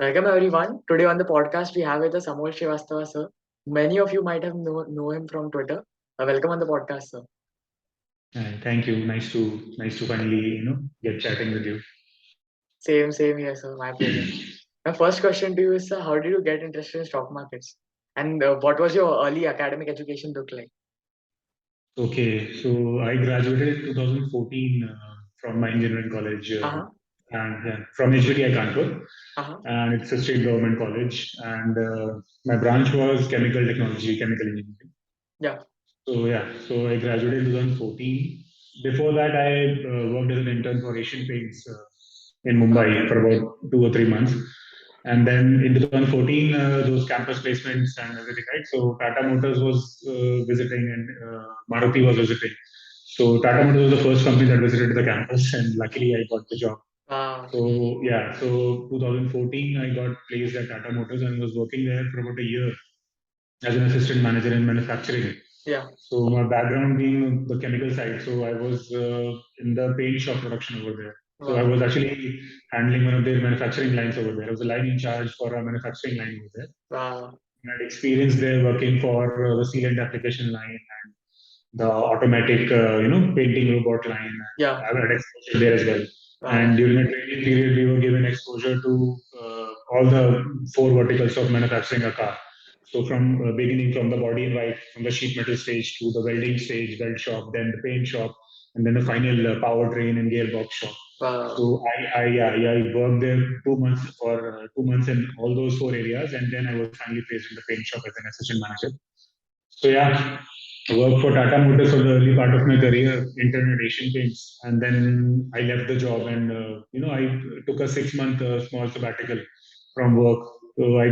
Welcome everyone. Today on the podcast we have with us Amol Srivastava Sir. Many of you might have know him from Twitter. Welcome on the podcast, sir. Thank you. Nice to finally get chatting with you. Same here, sir. My pleasure. My first question to you is, sir, how did you get interested in stock markets? And what was your early academic education look like? Okay, so I graduated in 2014 from my engineering college, Uh-huh. and from HBTI Kanpur, Uh-huh. and it's a state government college. And my branch was chemical technology, chemical engineering. Yeah. So I graduated in 2014. Before that, I worked as an intern for Asian Paints in Uh, Mumbai for about 2 or 3 months. And then in 2014, those campus placements and everything, right? So Tata Motors was visiting and Maruti was visiting. So Tata Motors was the first company that visited the campus, and luckily I got the job. uh, So 2014 I got placed at Tata Motors and was working there for about a year as an assistant manager in manufacturing. yeah. So my background being the chemical side, so I was in the paint shop production over there. So I Wow. was actually handling one of their manufacturing lines over there. I was a line in charge for a manufacturing line over there. Wow. I had experience there working for the sealant application line and the automatic, painting robot line. Yeah. I had exposure there as well. And Wow. during the training period, we were given exposure to all the four verticals of manufacturing a car. So from beginning from the body in white, from the sheet metal stage to the welding stage, weld shop, then the paint shop, and then the final powertrain and gearbox shop. Wow. So I worked there 2 months for 2 months in all those four areas, and then I was finally placed in the paint shop as an assistant manager. So yeah, I worked for Tata Motors for the early part of my career, intern at Asian Paints, and then I left the job and I took a 6 month small sabbatical from work. So I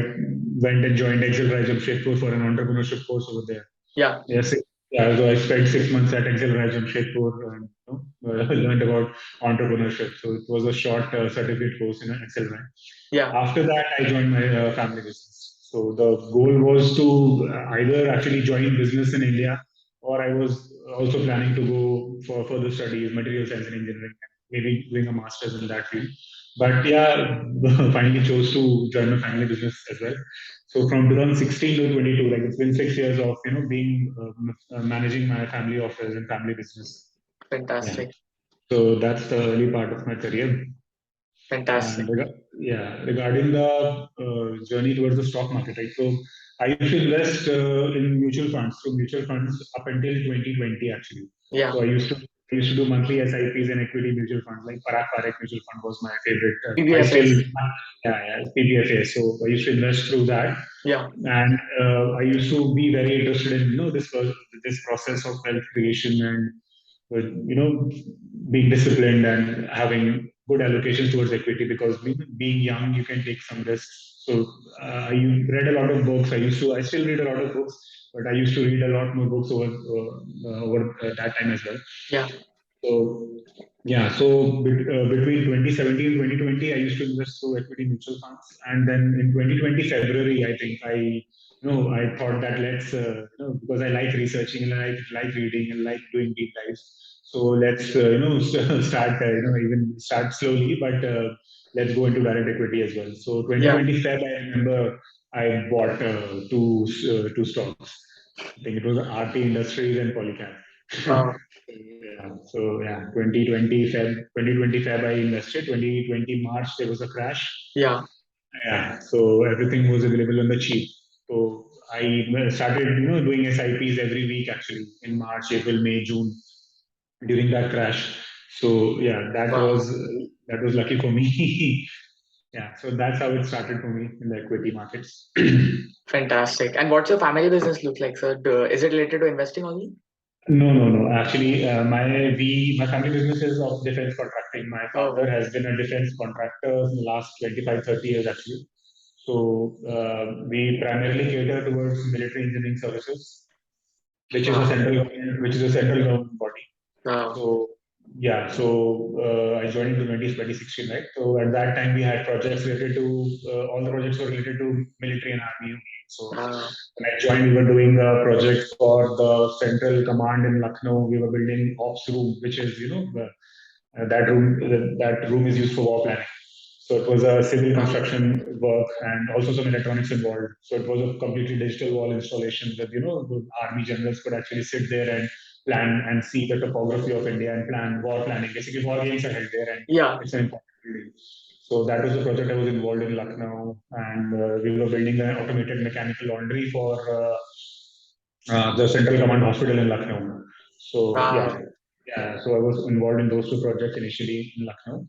went and joined Excel Rise Jamshedpur for an entrepreneurship course over there. Yeah. Yes, yeah. So I spent 6 months at Excel Rise Jamshedpur and learned about entrepreneurship. So it was a short certificate course in Excel Rise. Yeah. After that, I joined my family business. So the goal was to either actually join business in India, or I was also planning to go for further studies, material science and engineering, maybe doing a master's in that field. But yeah, finally chose to join my family business as well. So from 2016 to 22, like it's been 6 years of being managing my family office and family business. Yeah. Fantastic. So that's the early part of my career. Fantastic. And regarding the journey towards the stock market, right? So I used to invest in mutual funds, so mutual funds up until 2020 actually. Yeah. So I used to do monthly SIPs and equity mutual funds. Like Parak mutual fund was my favorite. I still, PBFS. yeah, PBFA. So I used to invest through that, Yeah. and I used to be very interested in this process of wealth creation and being disciplined and having good allocations towards equity because being young, you can take some risks. So I read a lot of books. I still read a lot of books, but I used to read a lot more books over that time as well. Yeah. So yeah, so between 2017 and 2020, I used to invest through equity mutual funds, and then in 2020 February, I think I thought that let's because I like researching and I like reading and like doing deep dives. So let's start even start slowly, but let's go into direct equity as well. So Yeah. 2020 Feb, I remember I bought two stocks. I think it was RT Industries and Polycab. Wow. So 2020 Feb I invested. 2020 March there was a crash. Yeah. Yeah, so everything was available on the cheap. So I started doing SIPs every week actually in March, April, May, June during that crash. So yeah, Wow. that was lucky for me. Yeah, so that's how it started for me in the equity markets. Fantastic. And what's your family business look like, sir? Is it related to investing only? No. Actually, my family business is of defense contracting. My Oh, father has been a defense contractor in the last 25, 30 years actually. So we primarily cater towards military engineering services, wow. which is a central government body. Wow. So yeah, so I joined in 2016, right? So at that time we had projects related to all the projects were related to military and army only. So Wow. when I joined, we were doing a project for the central command in Lucknow. We were building ops room, which is that room is used for war planning. So it was a civil construction work and also some electronics involved. So it was a completely digital wall installation that, the army generals could actually sit there and plan and see the topography of India and plan war planning. Basically, war games are held there, and Yeah. it's an important building. So that was the project I was involved in Lucknow, and we were building an automated mechanical laundry for the Central Command Hospital in Lucknow. So Wow. yeah. So I was involved in those two projects initially in Lucknow,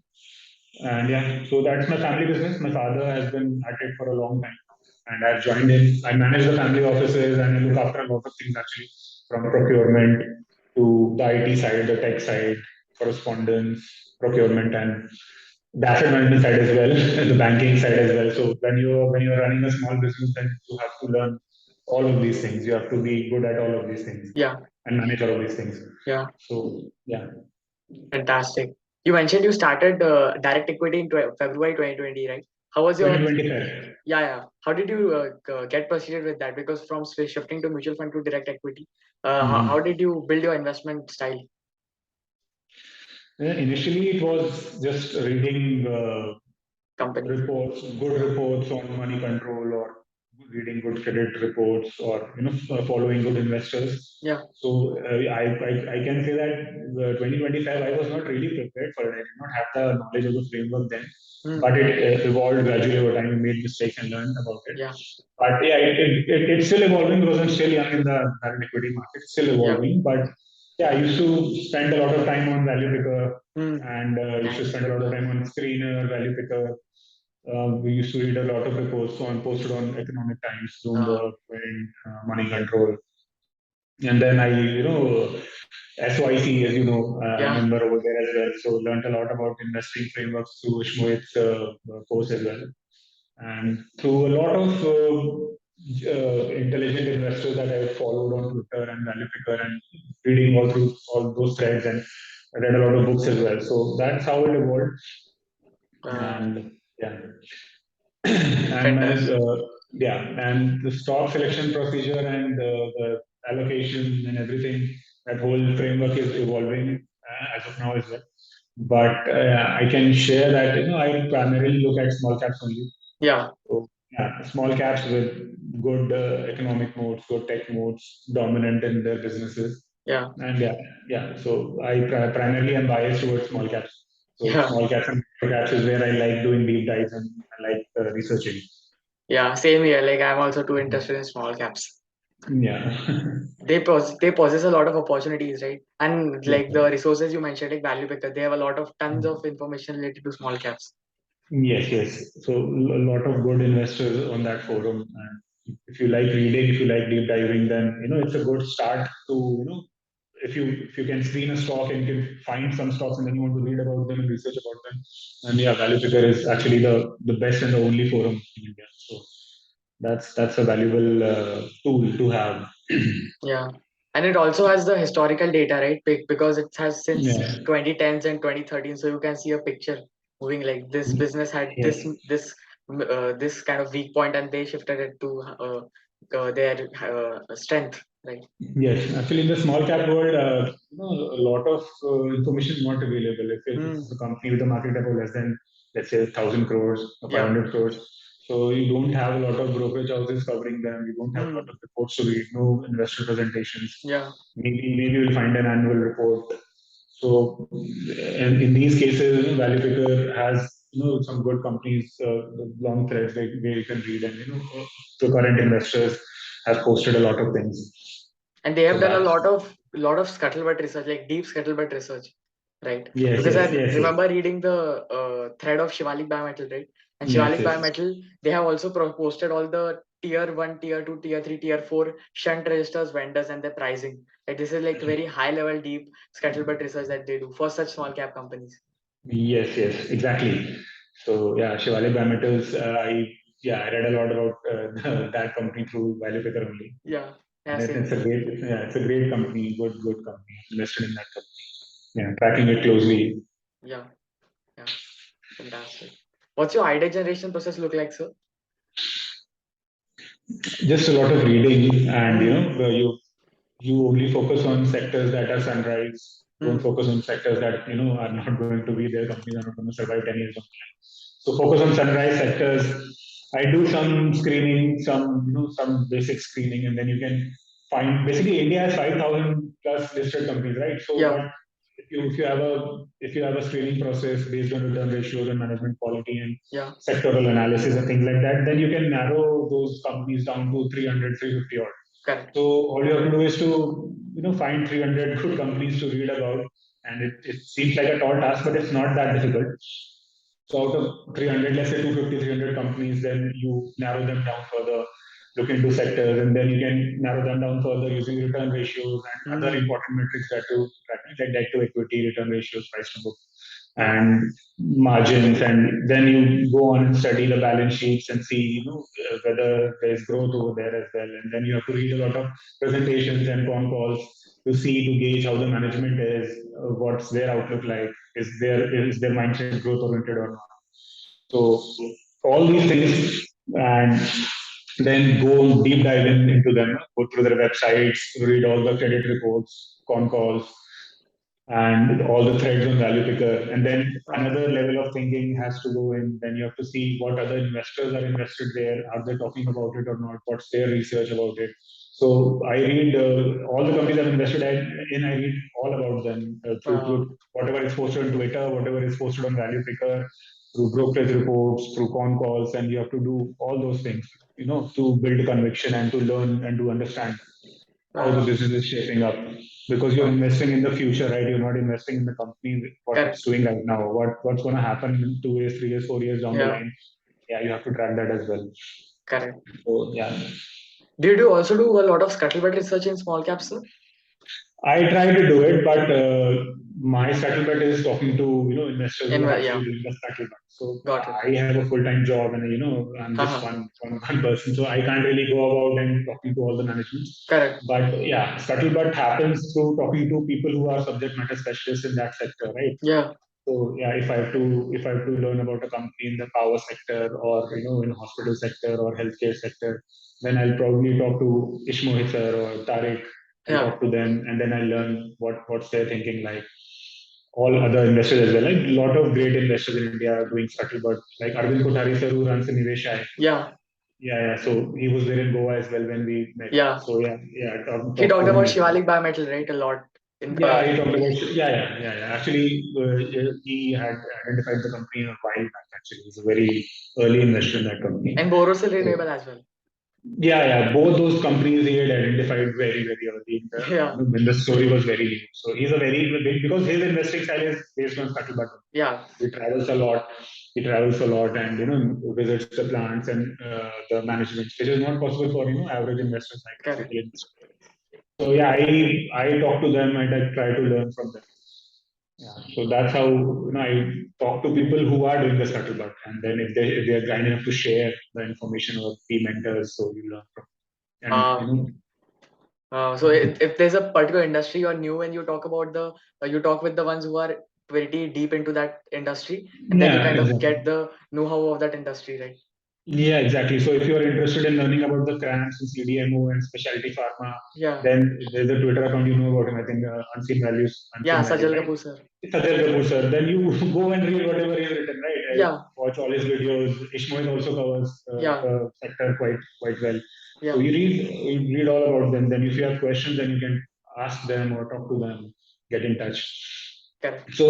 and yeah, so that's my family business. My father has been at it for a long time, and I've joined in. I manage the family offices and I look after a lot of things actually, from procurement to the IT side, the tech side, correspondence, procurement, and the asset management side as well, and the banking side as well. So when you're running a small business, then you have to learn all of these things. You have to be good at all of these things Yeah. and manage all of these things. Yeah. So yeah, Fantastic. You mentioned you started direct equity in February 2020, right? How was your 2025. yeah? How did you get proceeded with that? Because from shifting to mutual fund to direct equity, how Mhm. did you build your investment style? Initially, it was just reading Companies. reports, good Yeah. reports on money control, or reading good credit reports, or following good investors. Yeah. So I can say that 2025 I was not really prepared for it. I did not have the knowledge of the framework then, Hmm. but it evolved gradually over time. We made mistakes and learned about it. Yeah. But yeah, it's still evolving because I'm still young in the current equity market. It's still Yeah. evolving, but yeah, I used to spend a lot of time on value picker, Hmm. and used to Nice. spend a lot of time on screener, value picker. We used to read a lot of reports on posted on Economic Times, Uh, Bloomberg, Wind, Money Control, and then I, SYC, as you know, I'm a yeah. member over there as well. So learned a lot about investing frameworks through Ishmoit's course as well, and through a lot of intelligent investors that I followed on Twitter and Value Picker, and reading all through all those threads, and I read a lot of books as well. So that's how it evolved, Uh, and yeah. And Fantastic. and the stock selection procedure and the allocation and everything, that whole framework is evolving as of now as well. But I can share that I primarily look at small caps only. Yeah. So yeah, small caps with good economic modes, good tech modes, dominant in their businesses, Yeah. and yeah. So I primarily am biased towards small caps. So Yeah. small caps and micro caps is where I like doing deep dives, and I like researching. Yeah. Same here. Like I'm also too interested in small caps. Yeah. They possess a lot of opportunities, right? And Yeah. like the resources you mentioned, like value picker, they have a lot of tons of information related to small caps. Yes, yes. So a lot of good investors on that forum. And if you like reading, if you like deep diving, then it's a good start to if you can screen a stock and you can find some stocks and then you want to read about them and research about them. And yeah, Value Picker is actually the best and the only forum in India. So that's a valuable tool to have. Yeah. And it also has the historical data, right? Because it has since Yeah. 2010s and 2013, so you can see a picture moving like this business had Yes. this kind of weak point, and they shifted it to their strength, right? Yes, actually, in the small cap world, a lot of information is not available. If Hmm. it's a company with a market cap of less than, let's say, 1,000 crores or Yeah. 500 crores, so you don't have a lot of brokerage houses covering them. You don't have a lot Hmm. of reports to read, no investor presentations. Yeah. Maybe you'll find an annual report. So, in these cases, Value Picker has some good companies, long threads where you can read, and the current investors have posted a lot of things. And they have So done a that's lot of scuttlebutt research, like deep scuttlebutt research, right? yes, Because I yes, yes, yes, remember reading the thread of Shivalik Bimetal, right? And yes, Shivalik yes, Bimetal, they have also posted all the tier 1, tier 2, tier 3, tier 4 shunt registers vendors and their pricing. Like this is like very high level deep scuttlebutt research that they do for such small cap companies. yes, yes, exactly. So yeah, Shivalik Bimetals, I read a lot about that company through Value Picker only, Yeah. Yeah, and same it's a here. great company, good company. Invested in that company. Yeah, tracking it closely. Yeah. Yeah. Fantastic. What's your idea generation process look like, sir? Just a lot of reading, and Hmm. you only focus on sectors that are sunrise. Don't Hmm. focus on sectors that are not going to be there. Companies are not going to survive 10 years. So focus on sunrise sectors. I do some screening, some basic screening, and then you can find basically India has 5,000 plus listed companies, right? So, Yeah. but if you have a screening process based on return ratios and management quality and Yeah. sectoral analysis and things like that, then you can narrow those companies down to 300, 350 odd. Correct. So all you have to do is to find 300 good companies to read about, and it seems like a tall task, but it's not that difficult. So out of 300, let's say 250, 300 companies, then you narrow them down further, look into sectors, and then you can narrow them down further using return ratios and other Mm. important metrics that to track, like debt to equity, return ratios, price to book, and margins. And then you go on and study the balance sheets and see, whether there's growth over there as well. And then you have to read a lot of presentations and con calls to gauge how the management is, what's their outlook like, is their mindset growth oriented or not. So all these things, and then go deep dive into them, go through their websites, read all the credit reports, con calls, and all the threads on value picker. And then another level of thinking has to go in. Then you have to see what other investors are invested there. Are they talking about it or not? What's their research about it? So I read all the companies I've invested in. I read all about them through whatever is posted on Twitter, whatever is posted on Value Picker, through brokerage reports, through con calls, and you have to do all those things, to build conviction and to learn and to understand how the business is shaping up, because you're investing in the future, right? You're not investing in the company what it's Correct. doing right now. What's going to happen in 2 years, 3 years, 4 years down the Yeah. line? Yeah, you have to track that as well. Correct. So yeah, Did you also do a lot of scuttlebutt research in small caps, sir? I try to do it, but my scuttlebutt is talking to investors who are Yeah. actually doing the scuttlebutt. So Got it. I have a full time job, and I'm just Haha. one person, so I can't really go about and talking to all the management. Correct. But yeah, scuttlebutt happens through talking to people who are subject matter specialists in that sector, right? Yeah. So yeah, if I have to learn about a company in the power sector, or in hospital sector or healthcare sector, then I'll probably talk to Ishmohit sir or Tariq. I'll Yeah. talk to them, and then I learn what's their thinking like. All other investors as well, like a lot of great investors in India are doing scuttlebutt, like Arvind Kothari sir, who runs the Niveshai. Yeah. Yeah. So he was there in Goa as well when we met. Yeah. So yeah, He talk talked to him about as well. Shivalik Bimetal, right? A lot in the Yeah, he early. talked about yeah. Actually, he had identified the company a while back. Actually, he's a very early investor in that company. And Borosil So, Renewable as well. yeah. Both those companies he had identified very, very early Yeah. when the story was very new. So he's a very big, because his investing style is based on scuttlebutt. Yeah. He travels a lot. He travels a lot, and visits the plants and the management, which is not possible for average investors like us, Correct. retail investors. So yeah, I talk to them and I try to learn from them. Yeah, so that's how I talk to people who are doing the scuttlebutt, and then if they are kind enough to share the information or be mentors, so you learn from. And Um. So if there's a particular industry you're new and you talk about you talk with the ones who are pretty deep into that industry, and then you yeah, kind of exactly. get the know-how of that industry, right? Yeah, exactly. So if you're interested in learning about the CRAMS and CDMO and specialty pharma, Yeah. then there's a Twitter account you know about him. I think Yeah. Unseen Values, Sajal right? Kapoor, sir. Sajal Kapoor sir. Then you go and read whatever he's written, right? I Yeah. watch all his videos. Ishmael also covers Yeah. the sector quite well. So Yeah. you read all about them. Then if you have questions, then you can ask them or talk to them, get in touch. Correct. So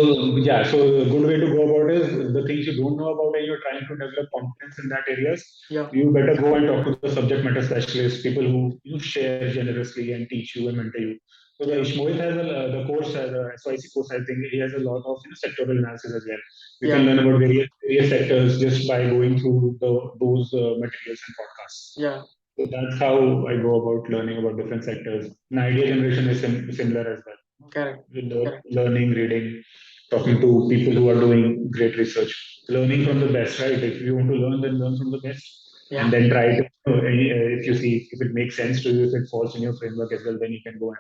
yeah, so a good way to go about is the things you don't know about and you're trying to develop competence in that areas. Yeah. You better go and talk to the subject matter specialists, people who share generously and teach you and mentor you. So the Yeah. Ishmohit has the course, the SYC course. I think he has a lot of sectoral analysis as well. You can Yeah. learn about various sectors just by going through those materials and podcasts. Yeah. So that's how I go about learning about different sectors. And idea generation is similar as well. Correct. Correct. Learning, reading, talking to people who are doing great research, learning from the best, right? If you want to learn, then learn from the best, and Yeah. then try to, if you see if it makes sense to you, if it falls in your framework as well, then you can go and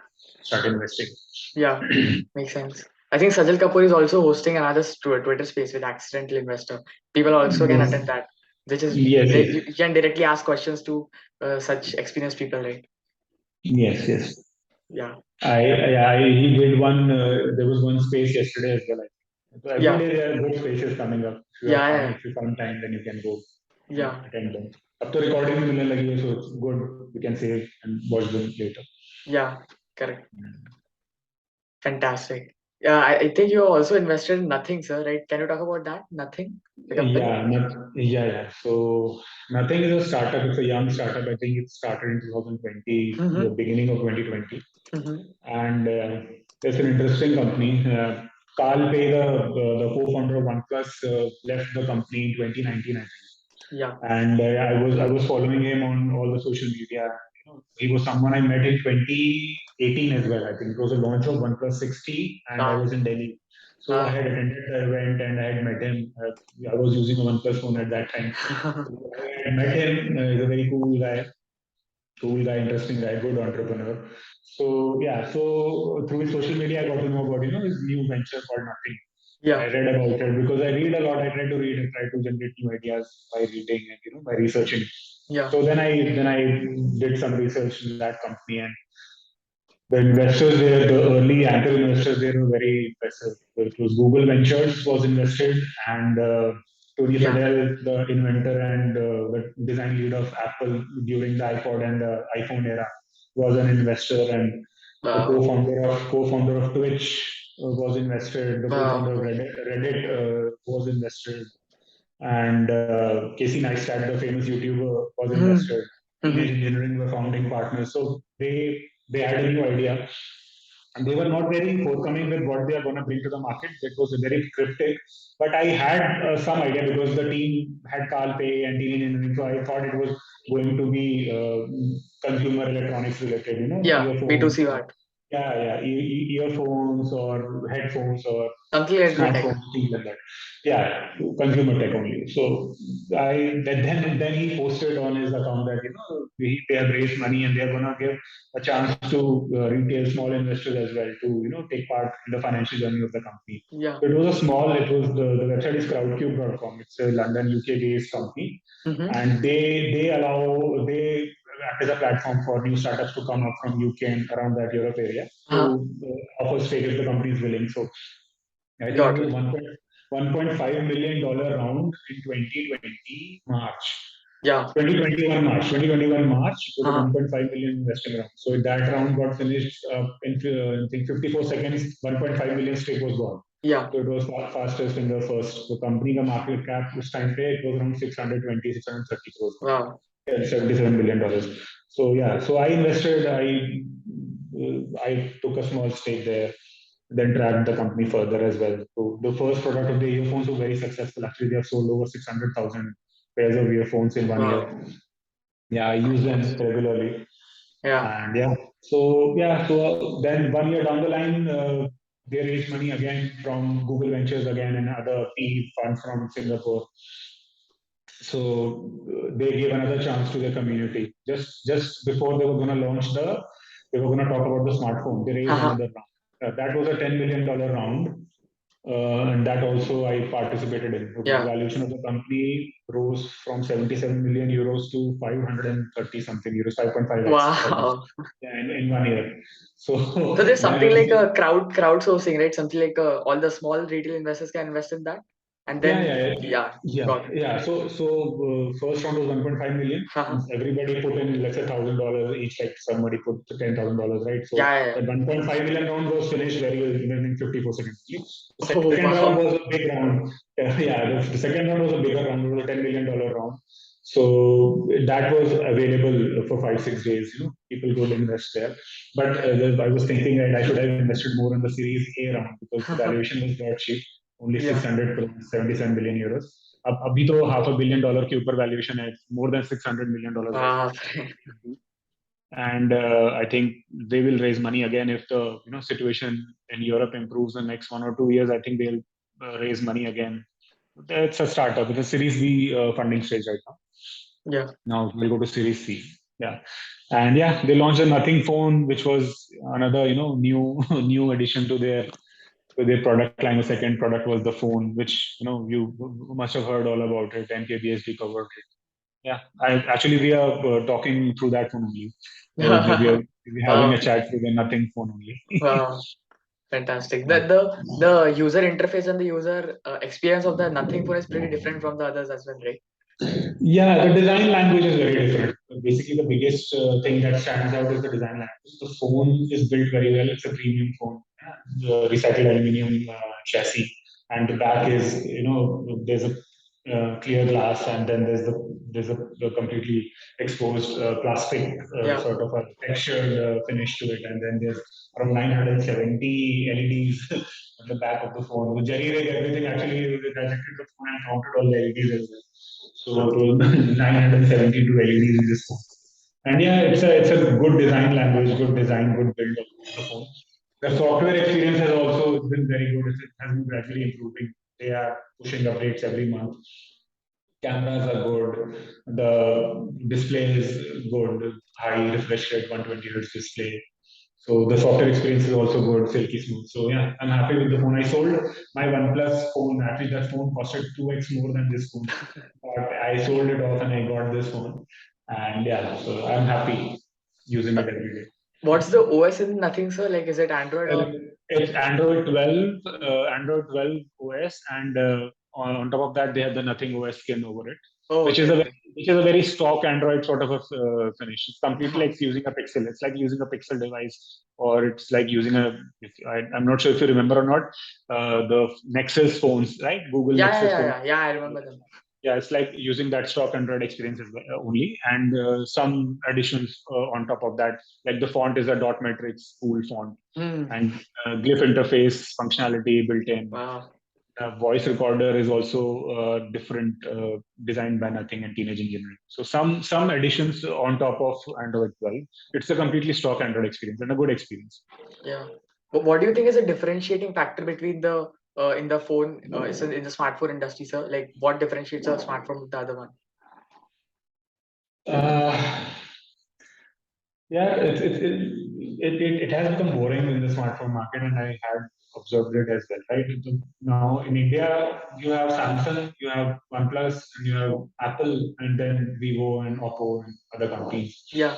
start investing. Yeah. Makes sense. I think Sajal Kapoor is also hosting another Twitter space with Accidental Investor. People also can Yes, attend that, which is yes, like yes, you can directly ask questions to such experienced people, right? yes. Yeah. He did one. There was one space yesterday as well. So every Yeah. day there are good spaces coming up. If you have Yeah. time, Yeah. if you find time, then you can go Yeah. attend them. अब तो recording भी मिलने लगी है, so it's good. You can save and watch them later. Yeah. Correct. Fantastic. Yeah, I think you also invested in Nothing, sir, right? Can you talk about that? Nothing, the company? Yeah. So Nothing is a startup. It's a young startup. I think it started in 2020, the Mm-hmm. beginning of 2020. Mm-hmm. And it's an interesting company. Carl Pei, the co-founder of OnePlus, left the company in 2019, I think. Yeah. And I was following him on all the social media. He was someone I met in 2018 as well. I think it was a launch of OnePlus 6T, and I Ah. was in Delhi. So I Ah. had attended the event and I had met him. I was using a OnePlus phone at that time. So I had met him. He's a very cool guy, interesting guy, good entrepreneur. So yeah, so through his social media, I got to know about his new venture called Nothing. I Yeah. read about it because I read a lot. I try to read and try to generate new ideas by reading and by researching. Yeah. So then I did some research in that company, and the investors there, the early anchor investors there were very impressive. It was Google Ventures was invested, and Tony Yeah. Fadell, the inventor and the design lead of Apple during the iPod and the iPhone era, was an investor, and the Wow. co-founder of Twitch was invested. The co-founder Wow. of Reddit was invested, and Casey Neistat, the famous YouTuber, was Mm-hmm. invested. Teenage Mm-hmm. Engineering were founding partners. So they had a new idea, and they were not very forthcoming with what they are going to bring to the market. It was very cryptic, but I had some idea because the team had Carl Pay and Teenage Engineering, so I thought it was going to be consumer electronics related, Yeah. earphones. B2C part. Earphones or headphones or Something related to tech. smartphones, things like that. Yeah, consumer tech only. So then he posted on his account that they have raised money and they are gonna give a chance to retail small investors as well to take part in the financial journey of the company. Yeah. So it was a small. It was the website is crowdcube.com. It's a London UK based company, Mm-hmm. and they act as a platform for new startups to come up from UK and around that Europe area Uh-huh. to offer stake if the company is willing. So I think it Got was it. 1.5 million dollar round in 2020 March. Yeah. 2021 March, it was a Uh-huh. 1.5 million investing round. So that round got finished in I think 54 seconds. 1.5 million stake was gone. Yeah. So it was fastest in the first. The company, the market cap this time it was around 620, 630 crores. Wow. $77 billion. So yeah, so I invested. I took a small stake there, then tracked the company further as well. So the first product of the earphones were very successful. Actually, they have sold over 600,000 pairs of earphones in 1 year. Wow. Yeah, I use them regularly, Yeah. and so then 1 year down the line, they raised money again from Google Ventures again and other PE funds from Singapore. So they gave another chance to their community. Just before they were going to talk about the smartphone. They raised Uh-huh. another round. That was a $10 million round, and that also I participated in. The Yeah. valuation of the company rose from 77 million euros to 530 something euros, 5.5x almost. Wow. Yeah, in 1 year. So So there's then I something was like thinking, a crowdsourcing, right? Something like all the small retail investors can invest in that, and yeah, then yeah, yeah, yeah, got it. yeah. So first round was 1.5 million, and Uh-huh. everybody put in let's say $1,000 each. Like somebody put $10,000, right? So Yeah, yeah, yeah. that 1.5 million round was finished very well in 54 seconds. The Oh second round wow. was a big round. Yeah, the second round was a bigger round. It was a $10 million round. So that was available for 5 6 days. People could invest there. But I was thinking that I should have invested more in the Series A round because the valuation was not cheap. Only Yeah. 600 crores, 77 billion euros. अब अभी तो $500 million के ऊपर valuation है, more than $600 million right Wow. now. And I think they will raise money again if the situation in Europe improves in the next 1 or 2 years. I think they'll raise money again. It's a startup. It's a Series B funding stage right now. Yeah. Now we'll go to Series C. Yeah, and yeah, they launched a Nothing phone, which was another new new addition to their product line. The second product was the phone, which you must have heard all about it. NKBHD covered it. Yeah, we are talking through that phone only. We're having a Wow. chat through the Nothing phone only. Wow. Fantastic. Yeah. The user interface and the user experience of the Nothing phone is pretty different from the others as well, right? Yeah, the design language is very different. Basically, the biggest thing that stands out is the design language. The phone is built very well. It's a premium phone, recycled aluminum chassis, and the back is, there's a clear glass, and then the completely exposed plastic Yeah. sort of a textured finish to it, and then there's around 970 LEDs on the back of the phone. The jerry rig, everything actually dissected the phone and counted all the LEDs as well. So it was 972 LEDs in this phone. And yeah, it's a good design language, good design, good build of the phone. The software experience has also been very good. It has been gradually improving. They are pushing updates every month. Cameras are good. The display is good. High refresh rate, 120 hertz display. So the software experience is also good, silky smooth. So yeah, I'm happy with the phone. I sold my OnePlus phone. Actually, that phone costed 2x more than this phone. But I sold it off and I got this phone. And yeah, so I'm happy using Uh, it every day. what's the OS in Nothing, sir? Like, is it Android Well, or? it's Android 12 OS, and on top of that, they have the Nothing OS skin over it, Oh, which okay, is a okay. very stock Android sort of a finish. It's completely like using a Pixel. It's like using a Pixel device, or it's like using a. I'm not sure if you remember or not, the Nexus phones, right? Google Yeah, yeah, Nexus yeah, phone. yeah. Yeah, I remember them. Yeah, it's like using that stock Android experience as well, only, and some additions on top of that. Like the font is a dot matrix cool font, Hmm. and glyph interface functionality built in. Wow. Voice recorder is also different, designed by Nothing and Teenage Engineering. So some additions on top of Android 12. It's a completely stock Android experience and a good experience. Yeah. But what do you think is a differentiating factor between the in the phone is in the smartphone industry, sir? Like, what differentiates a smartphone with the other one? Uh, Yeah, it has become boring in the smartphone market, and I had observed it as well, right? Now in India, you have Samsung, you have OnePlus, and you have Apple, and then Vivo and Oppo and other companies. Yeah.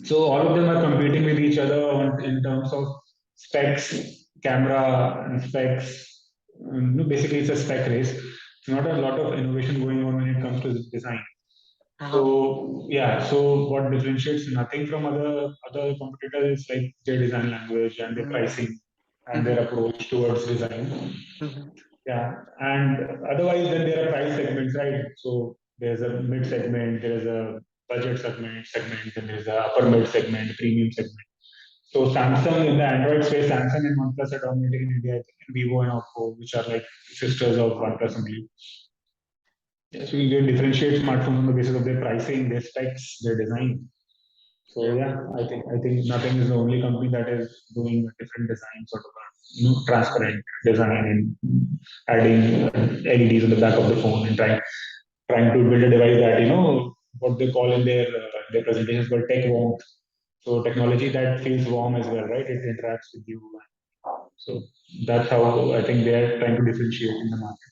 So all of them are competing with each other in terms of specs, camera, and specs. No, basically, it's a spec race. It's not a lot of innovation going on when it comes to design. Uh-huh. So yeah, so what differentiates Nothing from other competitors is like their design language and their Mm-hmm. pricing and their Mm-hmm. approach towards design. Mm-hmm. Yeah, and otherwise then there are price segments, right? So there's a mid segment, there's a budget segment, and there's a upper mid segment, premium segment. So Samsung in the Android space, Samsung and OnePlus are dominating in India, I think, and Vivo and Oppo, which are like sisters of OnePlus only. Yes, we can differentiate smartphones on the basis of their pricing, their specs, their design. So Yeah. yeah, I think Nothing is the only company that is doing a different design, sort of a transparent design and adding LEDs on the back of the phone and trying to build a device that what they call in their presentations called tech warmth. So technology that feels warm as well, right? It interacts with you. So that's how I think they are trying to differentiate in the market.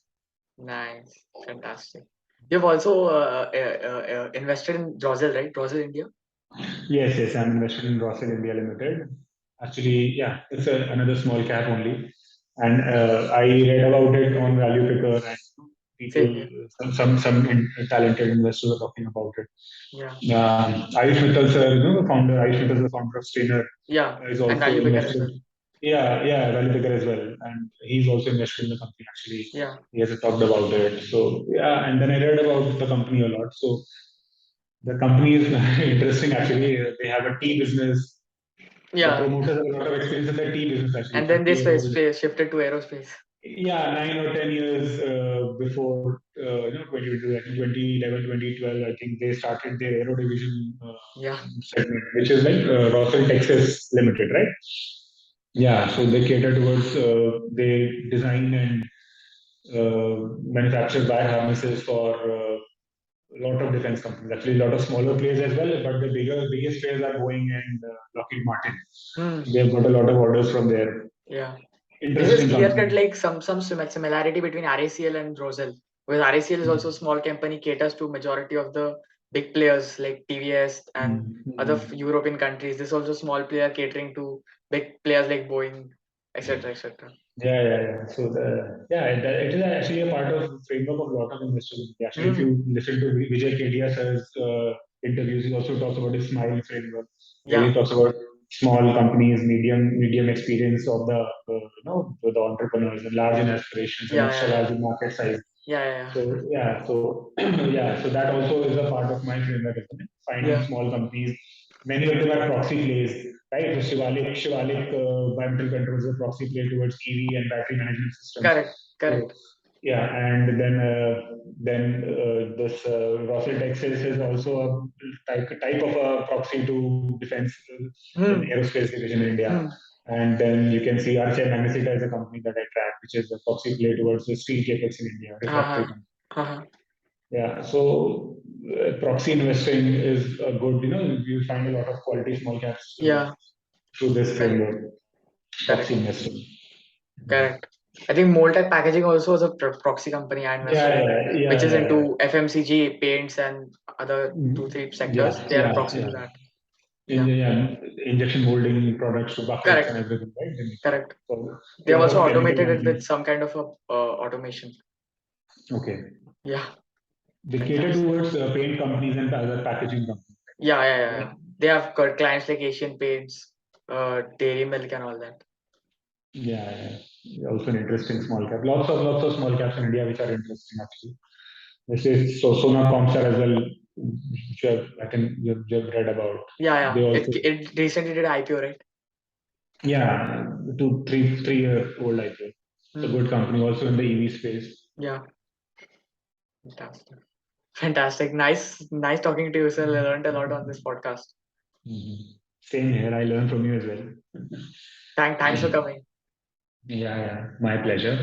Nice. Fantastic. You've also invested in Rossel, right? Rossel India. Yes, yes, I'm invested in Rossel India Limited. Actually, yeah, it's another small cap only. And I read about it on Value Picker, and Same people, here. talented investors are talking about it. Yeah. Ayush Mittal sir, the founder, Ayush Mittal, the founder of Strainer, Yeah. is And also value picker as invested. well. Yeah, yeah, Value Picker as well. And he's also invested in the company, actually. Yeah. He has talked about it. So, yeah, and then I read about the company a lot. So, the company is interesting actually. They have a tea business. The Yeah. promoters have a lot of experience in the tea business actually. And It's a then they tea aerobic. shifted to aerospace. Yeah, 9 or 10 years before 2022, I think 2011, 2012, I think they started their aero division Yeah. segment, which is like Rossel Texas Limited, right? Yeah, so they cater towards they design and manufacture wire harnesses for a lot of defense companies, actually a lot of smaller players as well, but the biggest players are Boeing and Lockheed Martin. Hmm. They've got a lot of orders from there. Yeah. This is Interesting clear cut company. like some similarity between RACL and Rosel. Because RACL is also a small company caters to majority of the big players like TVS and other Mm-hmm. European countries. This is also small player catering to big players like Boeing etc. etc. Yeah. So it is actually a part of framework of a lot of investors. Actually, if Hmm. you listen to Vijay Kedia sir's interviews, he also talks about his smile framework, where he Yeah. talks about small companies, medium experience of the entrepreneurs, and large in aspirations and Yeah. extra Yeah. large Yeah. in market size. Yeah. So so that also is a part of my framework, isn't it? Finding Yeah. small companies. Many of them are proxy plays, right? So Shivalik Bimetal Controls is a proxy play towards EV and battery management systems. Correct. So Correct. yeah, and then this Rossel Texas is also a type of a proxy to defense in Hmm. aerospace division in India. Hmm. And then you can see RCI Magnesita is a company that I track, which is a proxy play towards the steel capex in India, refractory Haha. company. Haha. Yeah, so proxy investing is a good, you find a lot of quality small caps Yeah. through this Correct. framework, proxy Correct. investing. Correct. I think Moltec Packaging also is a proxy company I invested in, which is Yeah. into FMCG, paints, and other two, three sectors. They are a proxy to that. Yeah. Yeah, injection molding products to buckets and Correct. everything, right? Correct. So They a have lot also of chemical automated it with companies. some kind of a automation. Okay. Yeah. They cater Fantastic. towards paint companies and other packaging companies. Yeah. They have got clients like Asian Paints, Dairy Milk, and all that. Also an interesting small cap. Lots of small caps in India which are interesting actually. This is so Sona Comstar as well, which I think you've read about. Yeah. They also It recently did IPO, right? yeah, 3 year old IPO. It's a Hmm. good company also in the EV space. Yeah. Fantastic. Fantastic. Nice talking to you, sir. I learned a lot on this podcast. Mhm. Same here. I learned from you as well. Thanks for coming. My pleasure.